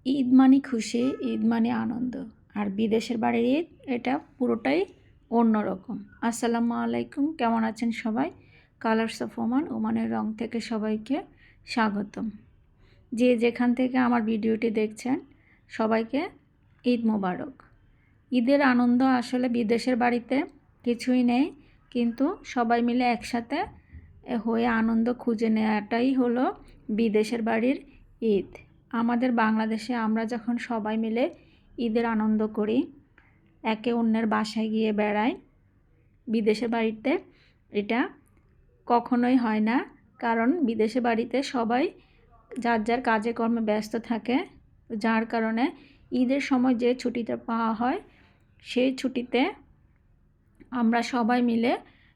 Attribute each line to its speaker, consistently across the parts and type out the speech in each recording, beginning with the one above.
Speaker 1: ঈদ মানে খুশি, ঈদ মানে আনন্দ। আর বিদেশের বাড়ির ঈদ এটা পুরোটাই অন্যরকম। আসসালামু আলাইকুম, কেমন আছেন সবাই? কালার্স অফ ওমান, ওমানের রং থেকে সবাইকে স্বাগতম। যে যেখান থেকে আমার ভিডিওটি দেখছেন সবাইকে ঈদ মোবারক। ঈদের আনন্দ আসলে বিদেশের বাড়িতে কিছুই নেই, কিন্তু সবাই মিলে একসাথে হয়ে আনন্দ খুঁজে নেওয়াটাই হলো বিদেশের বাড়ির ঈদ। আমাদের বাংলাদেশে আমরা যখন সবাই মিলে ঈদের আনন্দ করি, একে অন্যের বাসায় গিয়ে বেড়াই, বিদেশের বাড়িতে এটা কখনোই হয় না। কারণ বিদেশের বাড়িতে সবাই যার যার কাজে কর্মে ব্যস্ত থাকে, যার কারণে ঈদের সময় যে ছুটিটা পাওয়া হয় সেই ছুটিতে আমরা সবাই মিলে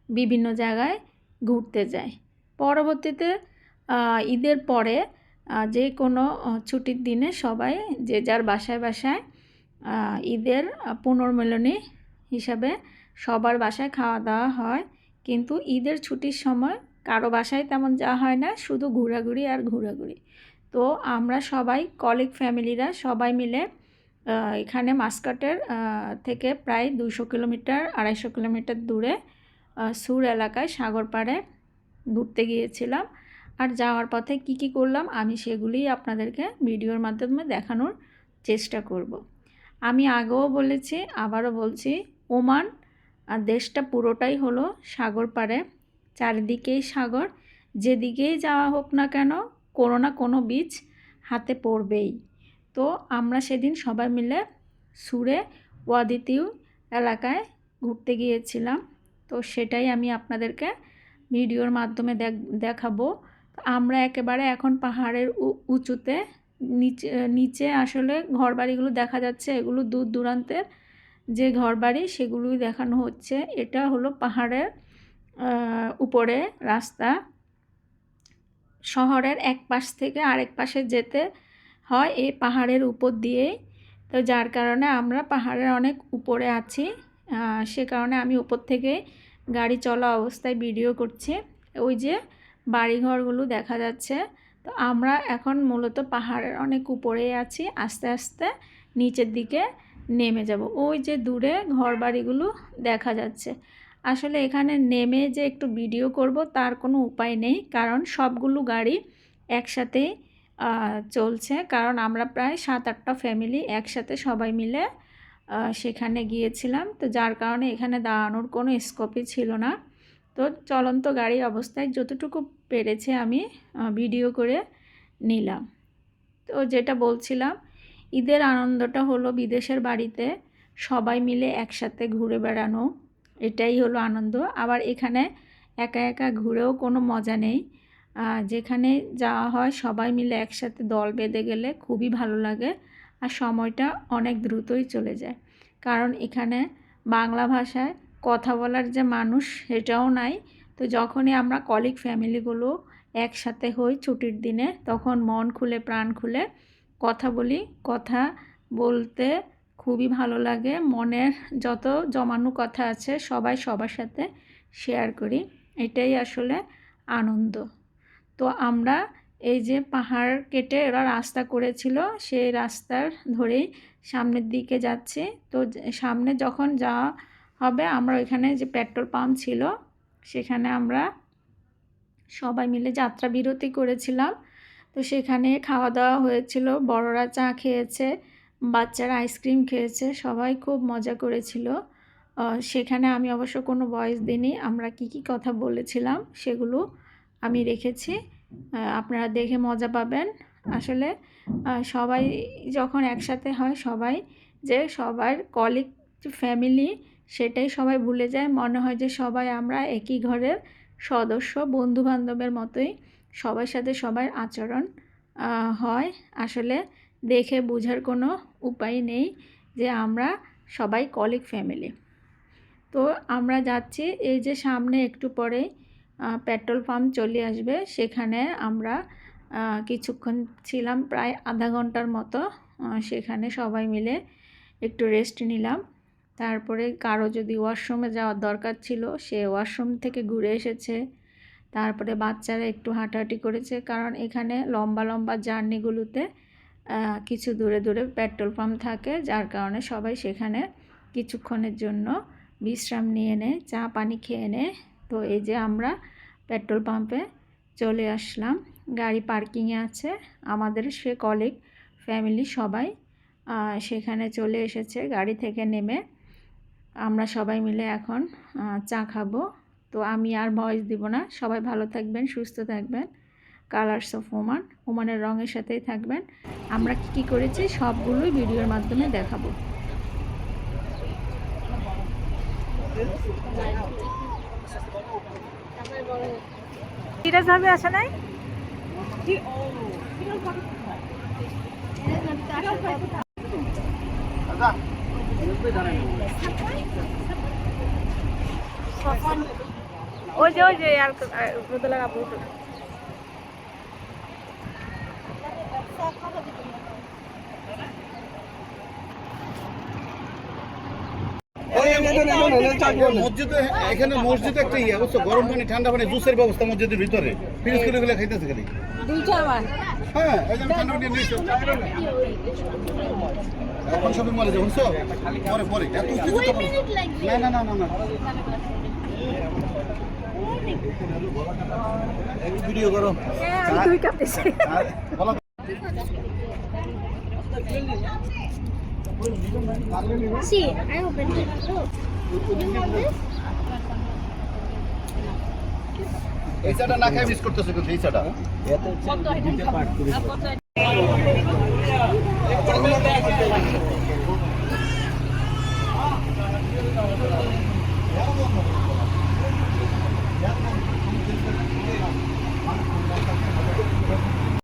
Speaker 1: বিভিন্ন জায়গায় ঘুরতে যাই। পরবর্তীতে ঈদের পরে যে কোনো ছুটির দিনে সবাই যে যার বাসায় বাসায় ঈদের পুনর্মিলনী হিসাবে সবার বাসায় খাওয়া দাওয়া হয়। কিন্তু ঈদের ছুটির সময় কারো বাসায় তেমন যাওয়া হয় না, শুধু ঘোরাঘুরি আর ঘোরাঘুরি। তো আমরা সবাই কলিগ ফ্যামিলিরা সবাই মিলে এখানে মাস্কাটের থেকে প্রায় 200 কিলোমিটার 250 কিলোমিটার দূরে সুর এলাকায় সাগর পাড়ে ঘুরতে গিয়েছিলাম। আর যাওয়ার পথে কি কি করলাম আমি সেগুলিই আপনাদেরকে ভিডিওর মাধ্যমে দেখানোর চেষ্টা করব। আমি আগেও বলেছি, আবারও বলছি, ওমান দেশটা পুরোটাই হলো সাগর পাড়ে, চারিদিকেই সাগর। যেদিকেই যাওয়া হোক না কেন কোনো না কোনো বীচ হাতে পড়বেই। তো আমরা সেদিন সবাই মিলে সুরে ওয়াদিতিউ এলাকায় ঘুরতে গিয়েছিলাম। তো সেটাই আমি আপনাদেরকে ভিডিওর মাধ্যমে দেখাবো। আমরা একেবারে এখন পাহাড়ের উঁচুতে, নিচে নিচে আসলে ঘরবাড়িগুলো দেখা যাচ্ছে, এগুলো দূর দূরান্তের যে ঘরবাড়ি সেগুলোই দেখানো হচ্ছে। এটা হলো পাহাড়ের উপরে রাস্তা, শহরের এক পাশ থেকে আরেক পাশে যেতে হয় এই পাহাড়ের উপর দিয়েই। তো যার কারণে আমরা পাহাড়ের অনেক উপরে আছি, সে কারণে আমি উপর থেকে গাড়ি চলা অবস্থায় ভিডিও করছি। ওই যে বাড়িঘরগুলো দেখা যাচ্ছে। তো আমরা এখন মূলত পাহাড়ের অনেক উপরে আছি, আস্তে আস্তে নিচের দিকে নেমে যাব। ওই যে দূরে ঘরবাড়িগুলো দেখা যাচ্ছে। আসলে এখানে নেমে যে একটু ভিডিও করব তার কোনো উপায় নেই, কারণ সবগুলো গাড়ি একসাথেই চলছে। কারণ আমরা প্রায় 7-8টা ফ্যামিলি একসাথে সবাই মিলে সেখানে গিয়েছিলাম। তো যার কারণে এখানে দাঁড়ানোর কোনো স্কোপই ছিল না। তো চলন্ত গাড়ি অবস্থায় যতটুকু পেরেছে আমি ভিডিও করে নিলাম। তো যেটা বলছিলাম, ঈদের আনন্দটা হলো বিদেশের বাড়িতে সবাই মিলে একসাথে ঘুরে বেড়ানো, এটাই হলো আনন্দ। আবার এখানে একা একা ঘুরেও কোনো মজা নেই। যেখানে যাওয়া হয় সবাই মিলে একসাথে দল বেঁধে গেলে খুবই ভালো লাগে, আর সময়টা অনেক দ্রুতই চলে যায়। কারণ এখানে বাংলা ভাষায় কথা বলার যে মানুষ সেটাও নাই। তো যখনই আমরা কলিগ ফ্যামিলিগুলো একসাথে হই ছুটির দিনে, তখন মন খুলে প্রাণ খুলে কথা বলি। কথা বলতে খুবই ভালো লাগে, মনের যত জমানো কথা আছে সবাই সবার সাথে শেয়ার করি, এটাই আসলে আনন্দ। তো আমরা এই যে পাহাড় কেটে ওরা রাস্তা করেছিল, সেই রাস্তার ধরেই সামনের দিকে যাচ্ছি। তো সামনে যখন যাওয়া হবে, আমরা ওইখানে যে পেট্রোল পাম্প ছিল সেখানে আমরা সবাই মিলে যাত্রা বিরতি করেছিলাম। তো সেখানে খাওয়া দাওয়া হয়েছিল, বড়রা চা খেয়েছে, বাচ্চারা আইসক্রিম খেয়েছে, সবাই খুব মজা করেছিল। সেখানে আমি অবশ্য কোনো ভয়েস দিইনি, আমরা কি কি কথা বলেছিলাম সেগুলো আমি রেখেছি, আপনারা দেখে মজা পাবেন। আসলে সবাই যখন একসাথে হয়, সবাই যে সবার কলিগ ফ্যামিলি সেটাই সবাই ভুলে যায়, মনে হয় যে সবাই আমরা একই ঘরের সদস্য, বন্ধুবান্ধবের মতোই সবার সাথে সবার আচরণ হয়। আসলে দেখে বোঝার কোনো উপায় নেই যে আমরা সবাই কলিগ ফ্যামিলি। তো আমরা যাচ্ছি, এই যে সামনে একটু পরেই পেট্রোল পাম্প চলে আসবে, সেখানে আমরা কিছুক্ষণ ছিলাম, প্রায় আধা ঘন্টার মতো সেখানে সবাই মিলে একটু রেস্ট নিলাম। তারপরে কারো যদি ওয়াশরুমে যাওয়ার দরকার ছিল সে ওয়াশরুম থেকে ঘুরে এসেছে। তারপরে বাচ্চারা একটু হাঁটাহাঁটি করেছে, কারণ এখানে লম্বা লম্বা জার্নিগুলোতে কিছু দূরে দূরে পেট্রোল পাম্প থাকে, যার কারণে সবাই সেখানে কিছুক্ষণের জন্য বিশ্রাম নিয়ে নেয়, চা পানি খেয়ে নেয়। তো এই যে আমরা পেট্রোল পাম্পে চলে আসলাম, গাড়ি পার্কিংয়ে আছে। আমাদের সে কলিগ ফ্যামিলি সবাই সেখানে চলে এসেছে গাড়ি থেকে নেমে। আমরা সবাই মিলে এখন চা খাবো। তো আমি আর ভয়েস দিব না। সবাই ভালো থাকবেন, সুস্থ থাকবেন। কালার্স অফ ওমান, ওমানের রঙের সাথেই থাকবেন। আমরা কি করেছি সবগুলোই ভিডিওর মাধ্যমে দেখাবো। সিরাজ ভাবে আসে নাই? ওই যে আর রোদেলা কাপড়
Speaker 2: এখানে মসজিদ একটা ইয়ে বুঝছো, গরম পানি ঠান্ডা পানি জুসের ব্যবস্থা মসজিদের ভিতরে ফ্রিজ করে গুলো খাইতেছে খালি। হ্যাঁ এই যে ঠান্ডা পানি নিয়েছি এখন শপিং মলে যাবো বুঝছো, পরে পরে এত উঠতে যেতে পারো না না না না না ভিডিও করো।
Speaker 1: দুই কাপ দিছি।
Speaker 3: See, I opened it. Look. You want this?
Speaker 2: এই চাটা না খাই মিস করতেছে কিন্তু এই চাটা